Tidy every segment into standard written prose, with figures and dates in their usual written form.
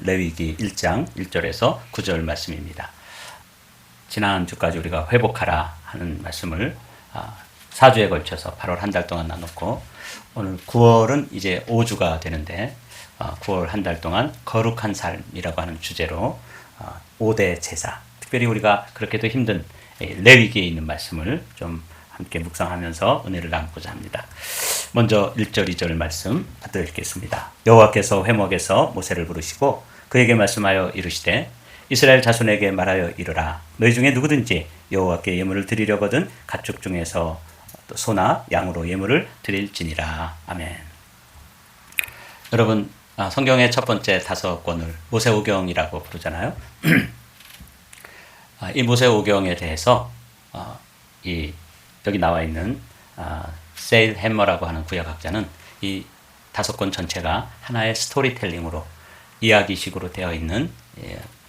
레위기 1장 1절에서 9절 말씀입니다. 지난 주까지 우리가 회복하라 하는 말씀을 4주에 걸쳐서 8월 한 달 동안 나눴고, 오늘 9월은 이제 5주가 되는데 9월 한 달 동안 거룩한 삶이라고 하는 주제로 5대 제사, 특별히 우리가 그렇게도 힘든 레위기에 있는 말씀을 좀 함께 묵상하면서 은혜를 나누고자 합니다. 먼저 1절 2절 말씀 받들어 읽겠습니다. 여호와께서 회목에서 모세를 부르시고 그에게 말씀하여 이르시되 이스라엘 자손에게 말하여 이르라. 너희 중에 누구든지 여호와께 예물을 드리려거든 가축 중에서 소나 양으로 예물을 드릴지니라. 아멘. 여러분, 성경의 첫 번째 5권을 모세오경이라고 부르잖아요. 이 모세오경에 대해서 여기 나와 있는 세일 햄머라고 하는 구약학자는 이 5권 전체가 하나의 스토리텔링으로 이야기식으로 되어 있는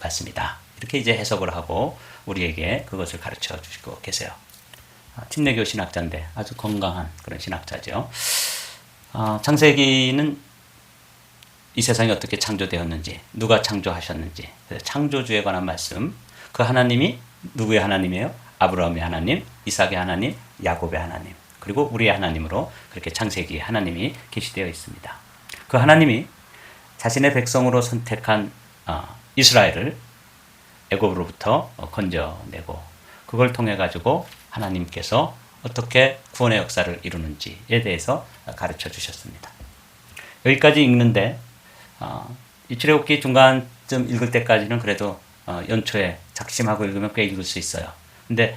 말씀이다, 이렇게 이제 해석을 하고 우리에게 그것을 가르쳐 주시고 계세요. 침례교 신학자인데 아주 건강한 그런 신학자죠. 창세기는 이 세상이 어떻게 창조되었는지, 누가 창조하셨는지, 창조주에 관한 말씀, 그 하나님이 누구의 하나님이에요? 아브라함의 하나님, 이삭의 하나님, 야곱의 하나님, 그리고 우리의 하나님으로 그렇게 창세기에 하나님이 계시되어 있습니다. 그 하나님이 자신의 백성으로 선택한 이스라엘을 애굽으로부터 건져내고, 그걸 통해 가지고 하나님께서 어떻게 구원의 역사를 이루는지에 대해서 가르쳐 주셨습니다. 여기까지 읽는데 이 출애굽기 중간쯤 읽을 때까지는 그래도 연초에 작심하고 읽으면 꽤 읽을 수 있어요. 근데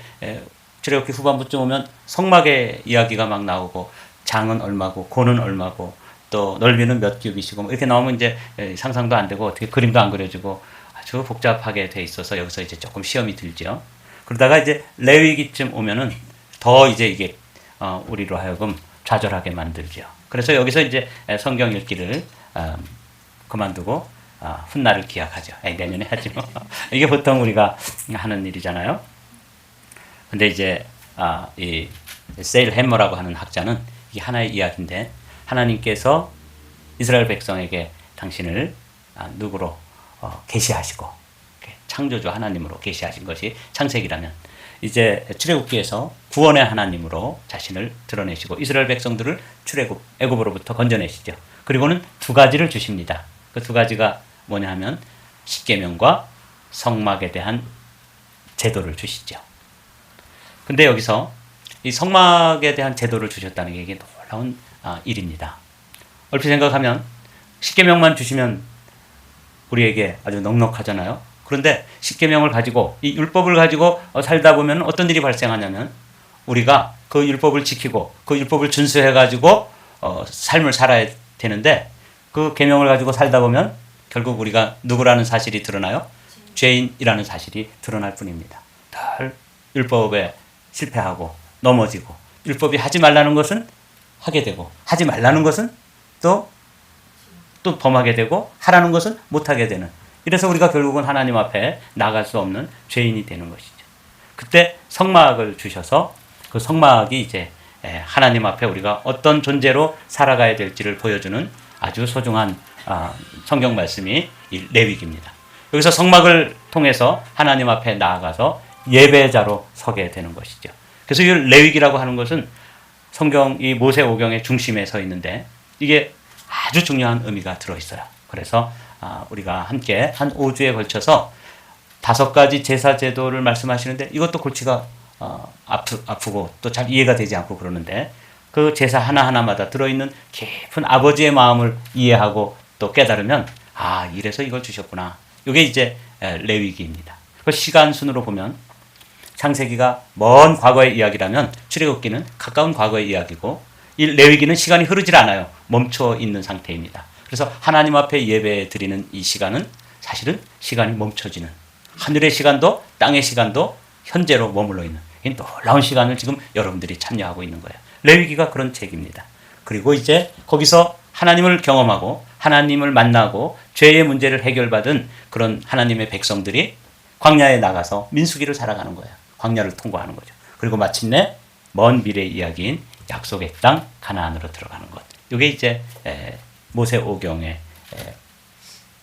출애굽기 후반부쯤 오면 성막의 이야기가 막 나오고, 장은 얼마고 고는 얼마고 또 넓이는 몇 규빗이고 이렇게 나오면 이제 상상도 안 되고 어떻게 그림도 안 그려지고 아주 복잡하게 돼 있어서 여기서 이제 조금 시험이 들죠. 그러다가 이제 레위기쯤 오면은 더 이제 이게 우리로 하여금 좌절하게 만들죠. 그래서 여기서 이제 성경 읽기를 그만두고 훗날을 기약하죠. 내년에 하지 뭐. 이게 보통 우리가 하는 일이잖아요. 근데 이제 이 세일 햄머라고 하는 학자는 이게 하나의 이야기인데, 하나님께서 이스라엘 백성에게 당신을 누구로 계시하시고 창조주 하나님으로 계시하신 것이 창세기라면, 이제 출애굽기에서 구원의 하나님으로 자신을 드러내시고 이스라엘 백성들을 애굽으로부터 건져내시죠. 그리고는 2가지를 주십니다. 그 2가지가 뭐냐 하면 십계명과 성막에 대한 제도를 주시죠. 근데 여기서 이 성막에 대한 제도를 주셨다는 게 이게 놀라운 일입니다. 얼핏 생각하면 십계명만 주시면 우리에게 아주 넉넉하잖아요. 그런데 십계명을 가지고, 이 율법을 가지고 살다 보면 어떤 일이 발생하냐면, 우리가 그 율법을 지키고 그 율법을 준수해 가지고 삶을 살아야 되는데, 그 계명을 가지고 살다 보면 결국 우리가 누구라는 사실이 드러나요? 죄인이라는 사실이 드러날 뿐입니다. 늘 율법에 실패하고 넘어지고, 율법이 하지 말라는 것은 하게 되고, 하지 말라는 것은 또 범하게 되고, 하라는 것은 못하게 되는, 이래서 우리가 결국은 하나님 앞에 나갈 수 없는 죄인이 되는 것이죠. 그때 성막을 주셔서 그 성막이 이제 하나님 앞에 우리가 어떤 존재로 살아가야 될지를 보여주는 아주 소중한 성경 말씀이 이 레위기입니다. 여기서 성막을 통해서 하나님 앞에 나아가서 예배자로 서게 되는 것이죠. 그래서 이 레위기라고 하는 것은 성경 이 모세오경의 중심에 서 있는데, 이게 아주 중요한 의미가 들어있어요. 그래서 우리가 함께 한 5주에 걸쳐서 5가지 제사 제도를 말씀하시는데, 이것도 골치가 아프고 또 잘 이해가 되지 않고 그러는데, 그 제사 하나하나마다 들어있는 깊은 아버지의 마음을 이해하고 또 깨달으면, 이래서 이걸 주셨구나. 이게 이제 레위기입니다. 그 시간 순으로 보면 창세기가 먼 과거의 이야기라면 출애굽기는 가까운 과거의 이야기고, 이 레위기는 시간이 흐르질 않아요. 멈춰 있는 상태입니다. 그래서 하나님 앞에 예배 드리는 이 시간은 사실은 시간이 멈춰지는, 하늘의 시간도 땅의 시간도 현재로 머물러 있는 이 놀라운 시간을 지금 여러분들이 참여하고 있는 거예요. 레위기가 그런 책입니다. 그리고 이제 거기서 하나님을 경험하고 하나님을 만나고 죄의 문제를 해결받은 그런 하나님의 백성들이 광야에 나가서 민수기를 살아가는 거예요. 광야를 통과하는 거죠. 그리고 마침내 먼 미래 이야기인 약속의 땅 가나안으로 들어가는 것. 이게 이제 모세오경의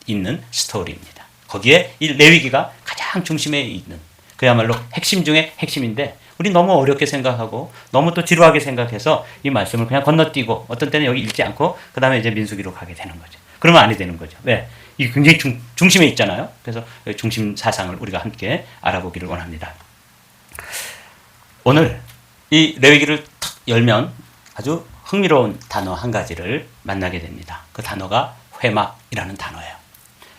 있는 스토리입니다. 거기에 이 레위기가 가장 중심에 있는 그야말로 핵심 중에 핵심인데 우리 너무 어렵게 생각하고 너무 또 지루하게 생각해서 이 말씀을 그냥 건너뛰고 어떤 때는 여기 읽지 않고 그 다음에 이제 민수기로 가게 되는 거죠. 그러면 아니 되는 거죠. 왜? 이 굉장히 중심에 있잖아요. 그래서 중심 사상을 우리가 함께 알아보기를 원합니다. 오늘 이 레위기를 탁 열면 아주 흥미로운 단어 한 가지를 만나게 됩니다. 그 단어가 회막이라는 단어예요.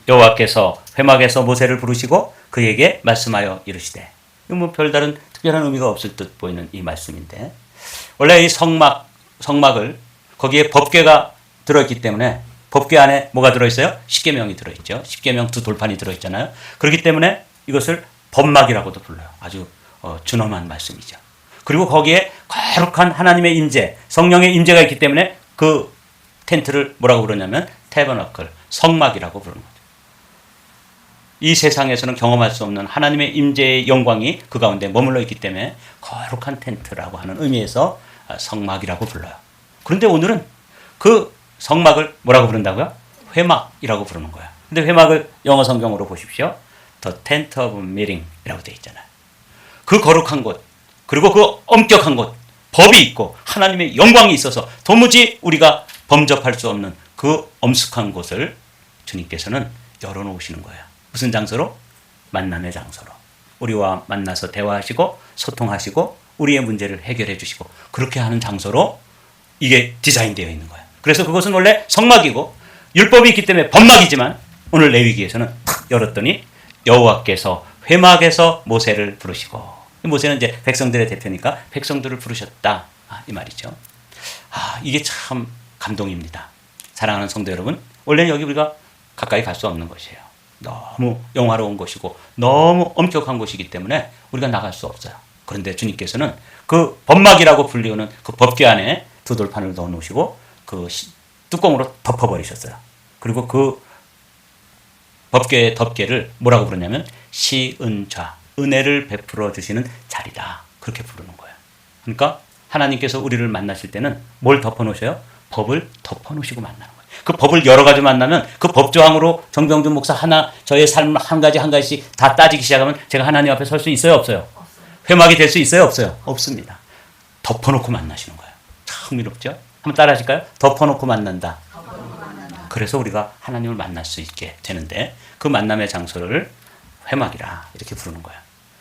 여호와께서 회막에서 모세를 부르시고 그에게 말씀하여 이르시되, 뭐 별다른 특별한 의미가 없을 듯 보이는 이 말씀인데, 원래 이 성막을 거기에 법궤가 들어있기 때문에 법궤 안에 뭐가 들어있어요? 십계명이 들어있죠. 십계명 두 돌판이 들어있잖아요. 그렇기 때문에 이것을 법막이라고도 불러요. 아주 준엄한 말씀이죠. 그리고 거기에 거룩한 하나님의 임재, 성령의 임재가 있기 때문에 그 텐트를 뭐라고 부르냐면 태버너클, 성막이라고 부르는 거죠. 이 세상에서는 경험할 수 없는 하나님의 임재의 영광이 그 가운데 머물러 있기 때문에 거룩한 텐트라고 하는 의미에서 성막이라고 불러요. 그런데 오늘은 그 성막을 뭐라고 부른다고요? 회막이라고 부르는 거예요. 근데 회막을 영어 성경으로 보십시오. The Tent of Meeting이라고 되어 있잖아요. 그 거룩한 곳, 그리고 그 엄격한 곳, 법이 있고 하나님의 영광이 있어서 도무지 우리가 범접할 수 없는 그 엄숙한 곳을 주님께서는 열어놓으시는 거예요. 무슨 장소로? 만남의 장소로. 우리와 만나서 대화하시고 소통하시고 우리의 문제를 해결해 주시고 그렇게 하는 장소로 이게 디자인되어 있는 거예요. 그래서 그것은 원래 성막이고 율법이 있기 때문에 법막이지만 오늘 레위기에서는 탁 열었더니 여호와께서 회막에서 모세를 부르시고, 모세는 이제 백성들의 대표니까 백성들을 부르셨다, 이 말이죠. 이게 참 감동입니다. 사랑하는 성도 여러분, 원래는 여기 우리가 가까이 갈 수 없는 것이에요. 너무 영화로운 곳이고 너무 엄격한 곳이기 때문에 우리가 나갈 수 없어요. 그런데 주님께서는 그 법막이라고 불리우는 그 법궤 안에 두 돌판을 넣어 놓으시고 그 뚜껑으로 덮어버리셨어요. 그리고 그 법궤의 덮개를 뭐라고 부르냐면 시은좌, 은혜를 베풀어 주시는 자리다, 그렇게 부르는 거예요. 그러니까 하나님께서 우리를 만나실 때는 뭘 덮어놓으셔요? 법을 덮어놓으시고 만나는 거예요. 그 법을 여러 가지 만나면 그 법조항으로 정병준 목사 하나, 저의 삶 한 가지 한 가지씩 다 따지기 시작하면 제가 하나님 앞에 설 수 있어요, 없어요? 회막이 될 수 있어요, 없어요? 없습니다. 덮어놓고 만나시는 거예요. 참 흥미롭죠? 한번 따라 하실까요? 덮어놓고 만난다. 그래서 우리가 하나님을 만날 수 있게 되는데 그 만남의 장소를 회막이라 이렇게 부르는 거예요.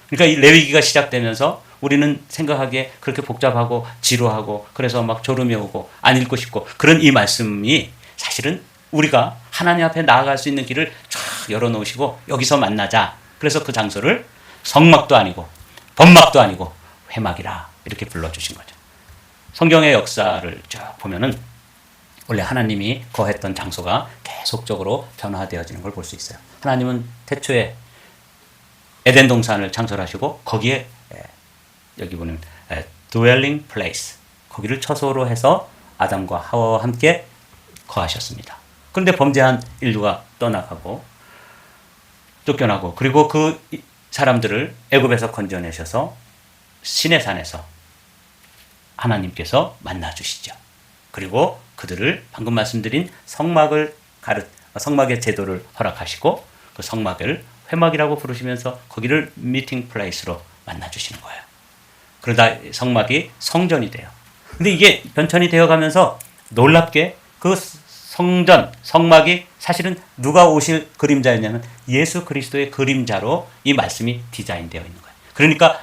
그러니까 이 레위기가 시작되면서 우리는 생각하기에 그렇게 복잡하고 지루하고 그래서 막 졸음이 오고 안 읽고 싶고 그런 이 말씀이 사실은 우리가 하나님 앞에 나아갈 수 있는 길을 쫙 열어놓으시고 여기서 만나자. 그래서 그 장소를 성막도 아니고 법막도 아니고 회막이라 이렇게 불러주신 거죠. 성경의 역사를 쭉 보면은 원래 하나님이 거했던 장소가 계속적으로 변화되어지는 걸 볼 수 있어요. 하나님은 태초에 에덴 동산을 창설하시고 거기에 여기 보면 dwelling place, 거기를 처소로 해서 아담과 하와와 함께 거하셨습니다. 그런데 범죄한 인류가 떠나가고 쫓겨나고 그리고 그 사람들을 애굽에서 건져내셔서 시내산에서 하나님께서 만나주시죠. 그리고 그들을 방금 말씀드린 성막의 제도를 허락하시고 그 성막을 회막이라고 부르시면서 거기를 미팅 플레이스로 만나주시는 거예요. 그러다 성막이 성전이 돼요. 근데 이게 변천이 되어가면서 놀랍게 그 성막이 사실은 누가 오실 그림자였냐면 예수 그리스도의 그림자로 이 말씀이 디자인되어 있는 거예요. 그러니까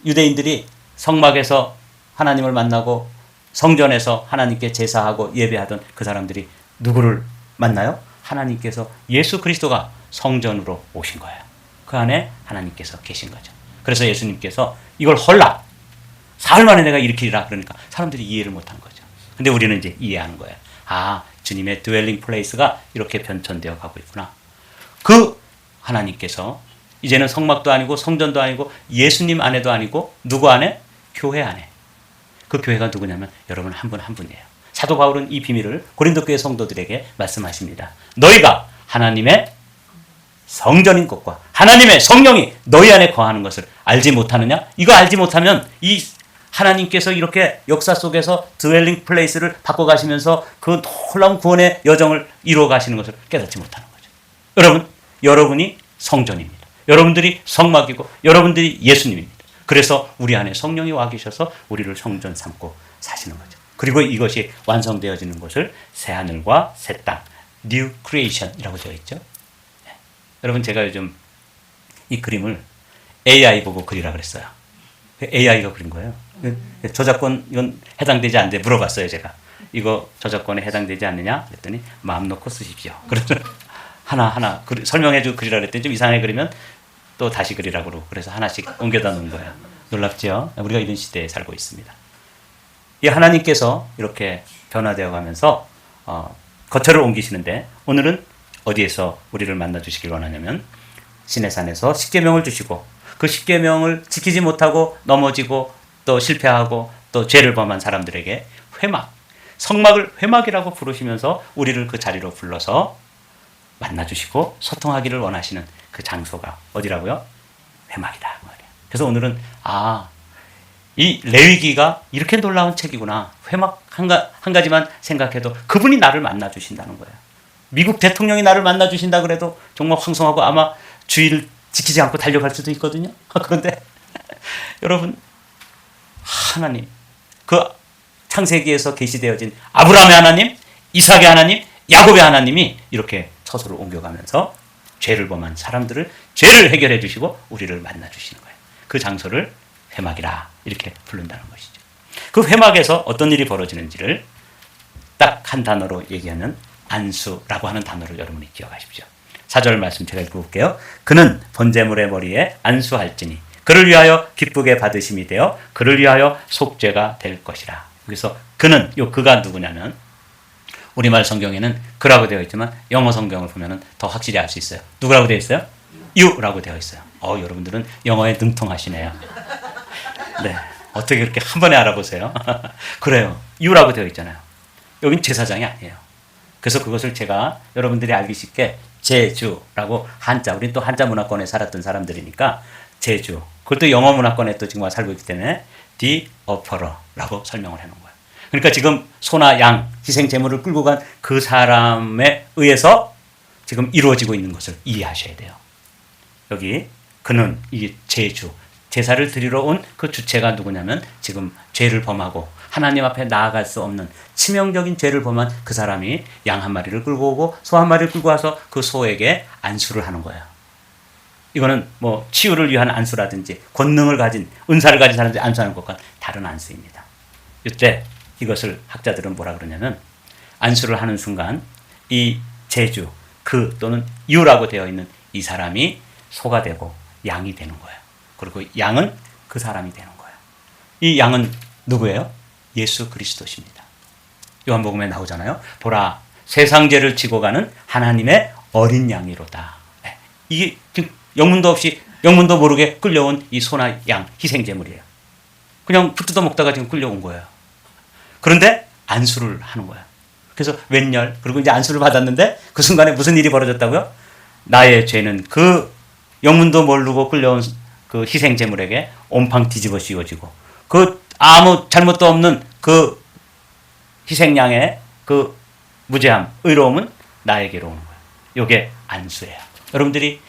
유대인들이 성막에서 하나님을 만나고 성전에서 하나님께 제사하고 예배하던 그 사람들이 누구를 만나요? 하나님께서 예수 그리스도가 성전으로 오신 거예요. 그 안에 하나님께서 계신 거죠. 그래서 예수님께서 이걸 헐라, 사흘 만에 내가 일으키리라 그러니까 사람들이 이해를 못한 거죠. 근데 우리는 이제 이해하는 거예요. 주님의 드웰링 플레이스가 이렇게 변천되어 가고 있구나. 그 하나님께서 이제는 성막도 아니고 성전도 아니고 예수님 안에도 아니고 누구 안에? 교회 안에. 그 교회가 누구냐면 여러분 한 분 한 분이에요. 사도 바울은 이 비밀을 고린도 교회 성도들에게 말씀하십니다. 너희가 하나님의 성전인 것과 하나님의 성령이 너희 안에 거하는 것을 알지 못하느냐? 이거 알지 못하면 이 하나님께서 이렇게 역사 속에서 드웰링 플레이스를 바꿔가시면서 그 놀라운 구원의 여정을 이루어 가시는 것을 깨닫지 못하는 거죠. 여러분이 성전입니다. 여러분들이 성막이고 여러분들이 예수님입니다. 그래서 우리 안에 성령이 와 계셔서 우리를 성전 삼고 사시는 거죠. 그리고 이것이 완성되어지는 것을 새하늘과 새 땅, New Creation이라고 되어 있죠. 네. 여러분 제가 요즘 이 그림을 AI 보고 그리라 그랬어요. AI가 그린 거예요. 저작권 이건 해당되지 않는데 물어봤어요. 제가 이거 저작권에 해당되지 않느냐 그랬더니 마음 놓고 쓰십시오. 그래서 하나 설명해주고 그리라 그랬더니 좀 이상하게 그리면 또 다시 그리라고 그러고 그래서 하나씩 옮겨다 놓은 거예요. 놀랍죠? 우리가 이런 시대에 살고 있습니다. 이 하나님께서 이렇게 변화되어 가면서 거처를 옮기시는데 오늘은 어디에서 우리를 만나 주시길 원하냐면 시내산에서 십계명을 주시고 그 십계명을 지키지 못하고 넘어지고 또 실패하고 또 죄를 범한 사람들에게 성막을 회막이라고 부르시면서 우리를 그 자리로 불러서 만나 주시고 소통하기를 원하시는 그 장소가 어디라고요? 회막이다. 그래서 오늘은 이 레위기가 이렇게 놀라운 책이구나. 회막 한 가지만 생각해도 그분이 나를 만나 주신다는 거예요. 미국 대통령이 나를 만나 주신다 그래도 정말 황송하고 아마 주의를 지키지 않고 달려갈 수도 있거든요. 그런데 여러분 하나님 그 창세기에서 계시되어진 아브라함의 하나님, 이삭의 하나님, 야곱의 하나님이 이렇게 처소를 옮겨가면서 죄를 범한 사람들을 죄를 해결해 주시고 우리를 만나 주시는 거예요. 그 장소를 회막이라 이렇게 부른다는 것이죠. 그 회막에서 어떤 일이 벌어지는지를 딱 한 단어로 얘기하는 안수라고 하는 단어를 여러분이 기억하십시오. 4절 말씀 제가 읽어볼게요. 그는 번제물의 머리에 안수할지니 그를 위하여 기쁘게 받으심이 되어 그를 위하여 속죄가 될 것이라. 그래서 그는 그가 누구냐면 우리말 성경에는 그라고 되어 있지만 영어 성경을 보면 더 확실히 알 수 있어요. 누구라고 되어 있어요? you라고 되어 있어요. 여러분들은 영어에 능통하시네요. 네, 어떻게 그렇게 한 번에 알아보세요? 그래요. you라고 되어 있잖아요. 여긴 제사장이 아니에요. 그래서 그것을 제가 여러분들이 알기 쉽게 제주라고 한자, 우린 또 한자 문화권에 살았던 사람들이니까 제주, 그것도 영어 문화권에 또 지금 살고 있기 때문에 the offerer라고 설명을 해놓은 거예요. 그러니까 지금 소나 양, 희생 제물을 끌고 간 그 사람에 의해서 지금 이루어지고 있는 것을 이해하셔야 돼요. 여기 그는 이 제주, 제사를 드리러 온 그 주체가 누구냐면 지금 죄를 범하고 하나님 앞에 나아갈 수 없는 치명적인 죄를 범한 그 사람이 양 한 마리를 끌고 오고 소 한 마리를 끌고 와서 그 소에게 안수를 하는 거예요. 이거는 뭐 치유를 위한 안수라든지 권능을 가진 은사를 가진 사람들이 안수하는 것과 다른 안수입니다. 이때 이것을 학자들은 뭐라 그러냐면 안수를 하는 순간 이 제주, 그 또는 유라고 되어 있는 이 사람이 소가 되고 양이 되는 거예요. 그리고 양은 그 사람이 되는 거예요. 이 양은 누구예요? 예수 그리스도십니다. 요한복음에 나오잖아요. 보라, 세상 죄를 지고 가는 하나님의 어린 양이로다. 이게 지금 영문도 없이 영문도 모르게 끌려온 이 소나 양 희생제물이에요. 그냥 붙뜯어 먹다가 지금 끌려온 거예요. 그런데 안수를 하는 거예요. 그래서 웬열, 그리고 이제 안수를 받았는데 그 순간에 무슨 일이 벌어졌다고요? 나의 죄는 그 영문도 모르고 끌려온 그 희생제물에게 온팡 뒤집어 씌워지고 그 아무 잘못도 없는 그 희생양의 그 무죄함, 의로움은 나에게로 오는 거예요. 이게 안수예요. 여러분들이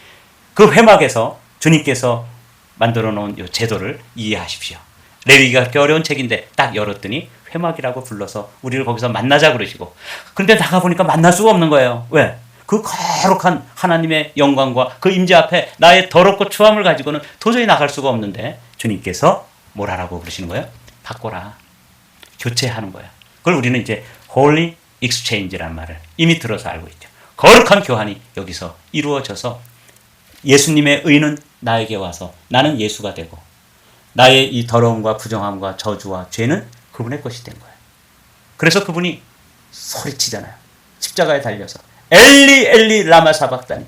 그 회막에서 주님께서 만들어 놓은 이 제도를 이해하십시오. 레위기가 그렇게 어려운 책인데 딱 열었더니 회막이라고 불러서 우리를 거기서 만나자 그러시고, 근데 나가보니까 만날 수가 없는 거예요. 왜? 그 거룩한 하나님의 영광과 그 임재 앞에 나의 더럽고 추함을 가지고는 도저히 나갈 수가 없는데 주님께서 뭘 하라고 그러시는 거예요? 바꿔라. 교체하는 거예요. 그걸 우리는 이제 Holy Exchange라는 말을 이미 들어서 알고 있죠. 거룩한 교환이 여기서 이루어져서 예수님의 의는 나에게 와서 나는 예수가 되고 나의 이 더러움과 부정함과 저주와 죄는 그분의 것이 된 거예요. 그래서 그분이 소리치잖아요. 십자가에 달려서 엘리 엘리 라마 사박다니,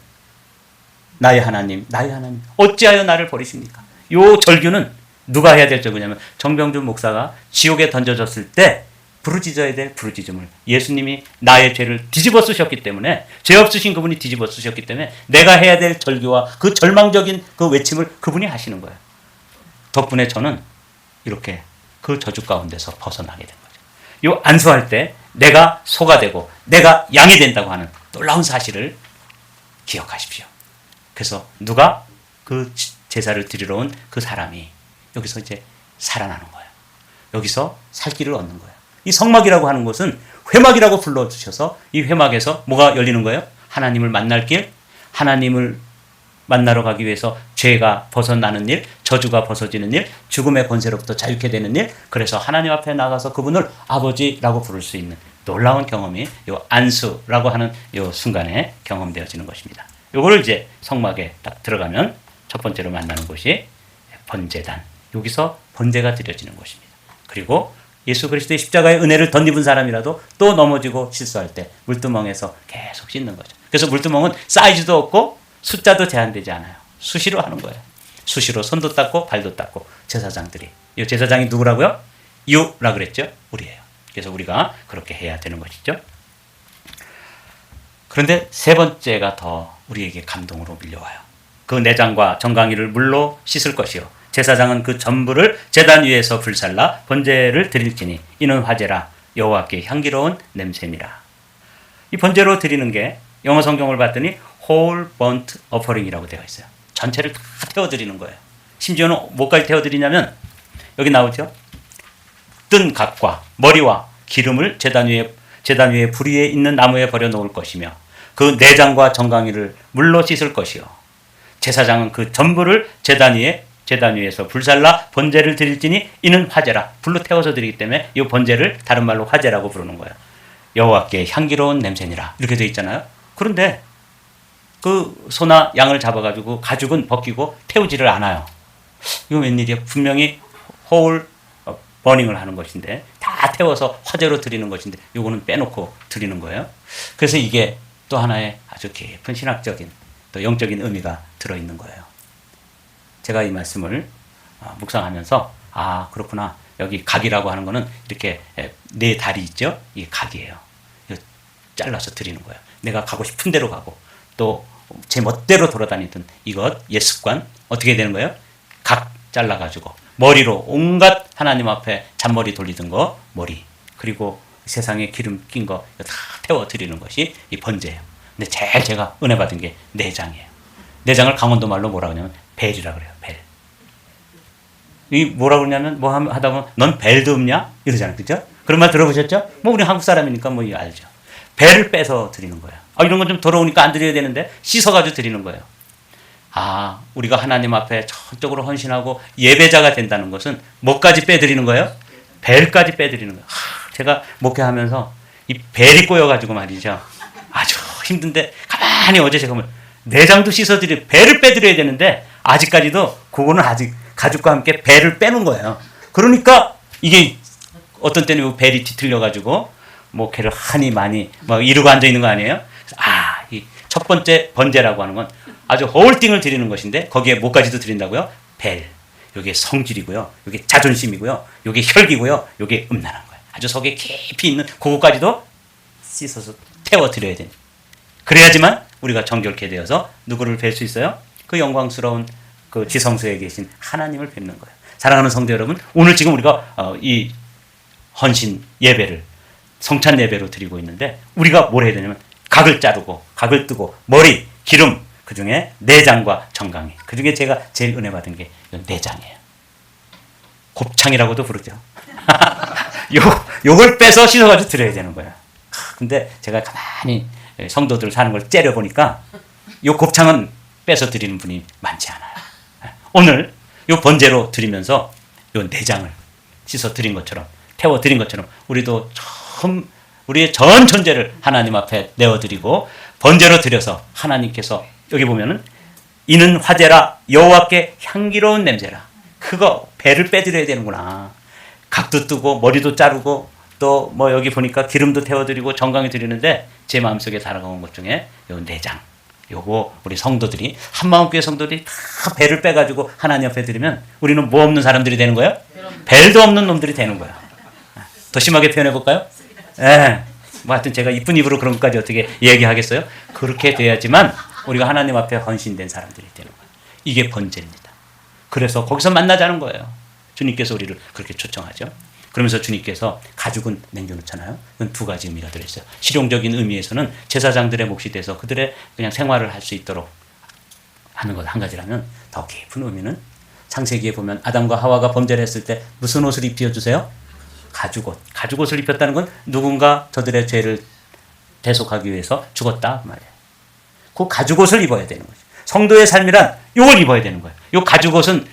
나의 하나님 나의 하나님 어찌하여 나를 버리십니까? 요 절규는 누가 해야 될 절규냐면 정병준 목사가 지옥에 던져졌을 때 부르짖어야 될 부르짖음을 예수님이 나의 죄를 뒤집어 쓰셨기 때문에, 죄 없으신 그분이 뒤집어 쓰셨기 때문에 내가 해야 될 절규와 그 절망적인 그 외침을 그분이 하시는 거예요. 덕분에 저는 이렇게 그 저주 가운데서 벗어나게 된 거죠. 요 안수할 때 내가 소가 되고 내가 양이 된다고 하는 놀라운 사실을 기억하십시오. 그래서 누가 그 제사를 드리러 온 그 사람이 여기서 이제 살아나는 거예요. 여기서 살 길을 얻는 거예요. 이 성막이라고 하는 것은 회막이라고 불러주셔서 이 회막에서 뭐가 열리는 거예요? 하나님을 만날 길, 하나님을 만나러 가기 위해서 죄가 벗어나는 일, 저주가 벗어지는 일, 죽음의 권세로부터 자유케 되는 일, 그래서 하나님 앞에 나가서 그분을 아버지라고 부를 수 있는 놀라운 경험이 요 안수라고 하는 요 순간에 경험되어지는 것입니다. 요거를 이제 성막에 딱 들어가면 첫 번째로 만나는 곳이 번제단. 여기서 번제가 드려지는 것입니다. 그리고 예수 그리스도의 십자가의 은혜를 덧입은 사람이라도 또 넘어지고 실수할 때 물두멍에서 계속 씻는 거죠. 그래서 물두멍은 사이즈도 없고 숫자도 제한되지 않아요. 수시로 하는 거예요. 수시로 손도 닦고 발도 닦고 제사장들이. 이 제사장이 누구라고요? 유라 그랬죠? 우리예요. 그래서 우리가 그렇게 해야 되는 것이죠. 그런데 세 번째가 더 우리에게 감동으로 밀려와요. 그 내장과 정강이를 물로 씻을 것이요. 제사장은 그 전부를 제단 위에서 불살라 번제를 드릴지니 이는 화제라 여호와께 향기로운 냄새니라. 이 번제로 드리는 게 영어 성경을 봤더니 whole burnt offering이라고 되어 있어요. 전체를 다 태워드리는 거예요. 심지어는 뭐까지 태워드리냐면 여기 나오죠. 뜬 각과 머리와 기름을 제단 위에 불 위에 있는 나무에 버려 놓을 것이며 그 내장과 정강이를 물로 씻을 것이요. 제사장은 그 전부를 제단 위에서 불살라 번제를 드릴지니 이는 화제라. 불로 태워서 드리기 때문에 이 번제를 다른 말로 화제라고 부르는 거예요. 여호와께 향기로운 냄새니라. 이렇게 되어 있잖아요. 그런데 그 소나 양을 잡아가지고 가죽은 벗기고 태우지를 않아요. 이거 웬일이야? 분명히 whole 버닝을 하는 것인데 다 태워서 화제로 드리는 것인데 이거는 빼놓고 드리는 거예요. 그래서 이게 또 하나의 아주 깊은 신학적인 또 영적인 의미가 들어있는 거예요. 제가 이 말씀을 묵상하면서 아 그렇구나. 여기 각이라고 하는 거는 이렇게 네 다리 있죠? 이게 각이에요. 잘라서 드리는 거예요. 내가 가고 싶은 대로 가고 또 제 멋대로 돌아다니던 이것 옛 습관 어떻게 되는 거예요? 각 잘라가지고 머리로 온갖 하나님 앞에 잔머리 돌리던 거 머리 그리고 세상에 기름 낀 거 다 태워 드리는 것이 이 번제예요. 근데 제일 제가 은혜 받은 게 내장이에요. 내장을 강원도 말로 뭐라 그러냐면 벨이라 그래요. 벨. 이 뭐라 그러냐면 뭐 하다 보면 넌 벨도 없냐 이러잖아요. 그죠? 그런 말 들어보셨죠? 뭐 우리 한국 사람이니까 뭐 알죠. 벨을 빼서 드리는 거예요. 이런 건 좀 더러우니까 안 드려야 되는데 씻어가지고 드리는 거예요. 아, 우리가 하나님 앞에 전적으로 헌신하고 예배자가 된다는 것은 뭐까지 빼드리는 거예요? 벨까지 빼드리는 거예요. 제가 목회하면서 이 벨이 꼬여가지고 말이죠. 아주 힘든데 가만히 어제 제가 내장도 씻어드리고 벨을 빼드려야 되는데 아직까지도 그거는 아직 가죽과 함께 벨을 빼는 거예요. 그러니까 이게 어떤 때는 벨이 뒤틀려가지고 목회를 하니 많이 막 이러고 앉아있는 거 아니에요? 이 첫 번째 번제라고 하는 건 아주 홀딩을 드리는 것인데 거기에 뭐까지도 드린다고요? 벨. 요게 성질이고요. 요게 자존심이고요. 요게 혈기고요. 요게 음란한 거예요. 아주 속에 깊이 있는 그거까지도 씻어서 태워드려야 됩니다. 그래야지만 우리가 정결케 되어서 누구를 뵐 수 있어요? 그 영광스러운 그 지성소에 계신 하나님을 뵙는 거예요. 사랑하는 성도 여러분, 오늘 지금 우리가 이 헌신 예배를 성찬 예배로 드리고 있는데 우리가 뭘 해야 되냐면 각을 자르고 각을 뜨고 머리, 기름 그 중에 내장과 정강이 그 중에 제가 제일 은혜 받은 게 내장이에요. 곱창이라고도 부르죠. 요걸 빼서 씻어가지고 드려야 되는 거예요. 근데 제가 가만히 성도들 사는 걸 째려보니까 요 곱창은 빼서 드리는 분이 많지 않아요. 오늘 요 번제로 드리면서 요 내장을 씻어 드린 것처럼 태워 드린 것처럼 우리도 처음 우리의 전 존재를 하나님 앞에 내어드리고 번제로 드려서 하나님께서 여기 보면은 이는 화제라 여호와께 향기로운 냄새라. 그거 배를 빼드려야 되는구나. 각도 뜨고 머리도 자르고 또 뭐 여기 보니까 기름도 태워드리고 정강이 드리는데 제 마음속에 달아온 것 중에 요 내장 요거 우리 성도들이 한마음교회 성도들이 다 배를 빼가지고 하나님 앞에 드리면 우리는 뭐 없는 사람들이 되는 거예요? 벨도 없는 놈들이 되는 거예요. 더 심하게 표현해 볼까요? 예. 뭐 하여튼 제가 이쁜 입으로 그런 것까지 어떻게 얘기하겠어요? 그렇게 돼야지만 우리가 하나님 앞에 헌신된 사람들이 되는 거예요. 이게 번제입니다. 그래서 거기서 만나자는 거예요. 주님께서 우리를 그렇게 초청하죠. 그러면서 주님께서 가죽은 남겨놓잖아요. 이건 두 가지 의미가 들어있어요. 실용적인 의미에서는 제사장들의 몫이 돼서 그들의 그냥 생활을 할 수 있도록 하는 것 한 가지라면, 더 깊은 의미는 창세기에 보면 아담과 하와가 범죄를 했을 때 무슨 옷을 입혀주세요? 가죽옷. 가죽옷을 입혔다는 건 누군가 저들의 죄를 대속하기 위해서 죽었다 말이에요. 그 가죽옷을 입어야 되는 거죠. 성도의 삶이란 이걸 입어야 되는 거예요. 이 가죽옷은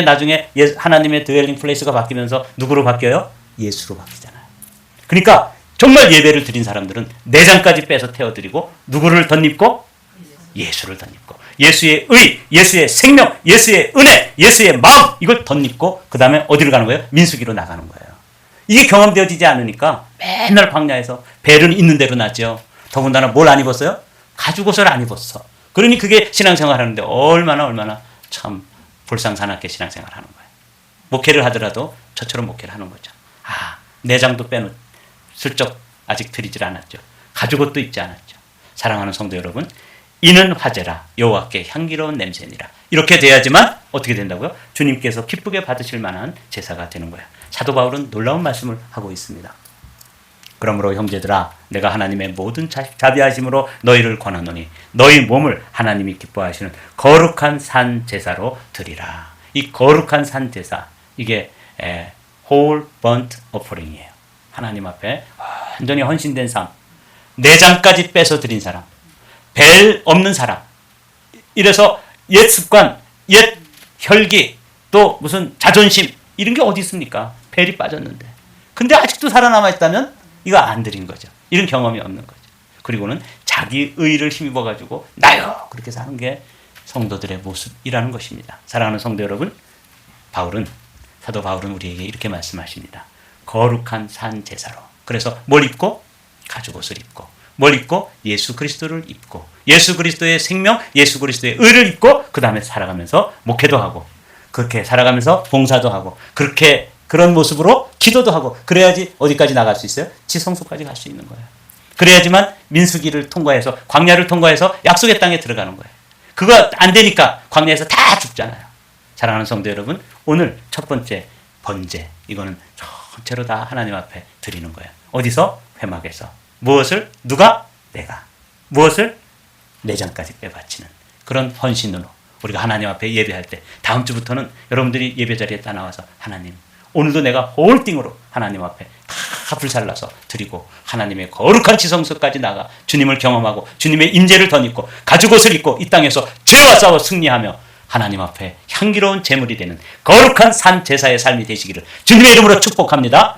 나중에 하나님의 드웰링 플레이스가 바뀌면서 누구로 바뀌어요? 예수로 바뀌잖아요. 그러니까 정말 예배를 드린 사람들은 내장까지 빼서 태워드리고 누구를 덧입고? 예수를 덧입고 예수의 의, 예수의 생명, 예수의 은혜, 예수의 마음, 이걸 덧입고 그 다음에 어디로 가는 거예요? 민수기로 나가는 거예요. 이게 경험되어지지 않으니까 맨날 광야에서 벨은 있는 대로 나죠. 더군다나 뭘 안 입었어요? 가죽옷을 안 입었어. 그러니 그게 신앙생활 하는데 얼마나 참 볼상사납게 신앙생활 하는 거예요. 목회를 하더라도 저처럼 목회를 하는 거죠. 내장도 슬쩍 아직 드리질 않았죠. 가죽옷도 입지 않았죠. 사랑하는 성도 여러분, 이는 화제라 여호와께 향기로운 냄새니라. 이렇게 돼야지만 어떻게 된다고요? 주님께서 기쁘게 받으실 만한 제사가 되는 거예요. 사도 바울은 놀라운 말씀을 하고 있습니다. 그러므로 형제들아, 내가 하나님의 모든 자비하심으로 너희를 권하노니 너희 몸을 하나님이 기뻐하시는 거룩한 산 제사로 드리라. 이 거룩한 산 제사, 이게 whole burnt offering이에요. 하나님 앞에 완전히 헌신된 삶, 내장까지 빼서 드린 사람, 벨 없는 사람. 이래서 옛 습관, 옛 혈기, 또 무슨 자존심, 이런 게 어디 있습니까? 벨이 빠졌는데. 근데 아직도 살아남아 있다면 이거 안 드린 거죠. 이런 경험이 없는 거죠. 그리고는 자기 의를 힘입어가지고 나요! 그렇게 사는 게 성도들의 모습이라는 것입니다. 사랑하는 성도 여러분, 사도 바울은 우리에게 이렇게 말씀하십니다. 거룩한 산 제사로. 그래서 뭘 입고? 가죽옷을 입고. 뭘 입고? 예수 그리스도를 입고. 예수 그리스도의 생명, 예수 그리스도의 의를 입고 그 다음에 살아가면서 목회도 하고, 그렇게 살아가면서 봉사도 하고, 그런 모습으로 기도도 하고, 그래야지 어디까지 나갈 수 있어요? 지성소까지 갈 수 있는 거예요. 그래야지만 민수기를 통과해서, 광야를 통과해서 약속의 땅에 들어가는 거예요. 그거 안 되니까 광야에서 다 죽잖아요. 사랑하는 성도 여러분, 오늘 첫 번째 번제, 이거는 전체로 다 하나님 앞에 드리는 거예요. 어디서? 회막에서. 무엇을? 누가? 내가. 무엇을? 내장까지 빼바치는 그런 헌신으로 우리가 하나님 앞에 예배할 때, 다음 주부터는 여러분들이 예배 자리에 다 나와서 하나님, 오늘도 내가 홀딩으로 하나님 앞에 다 불살라서 드리고 하나님의 거룩한 지성소까지 나가 주님을 경험하고 주님의 임재를 덧입고 가죽옷을 입고 이 땅에서 죄와 싸워 승리하며 하나님 앞에 향기로운 제물이 되는 거룩한 산 제사의 삶이 되시기를 주님의 이름으로 축복합니다.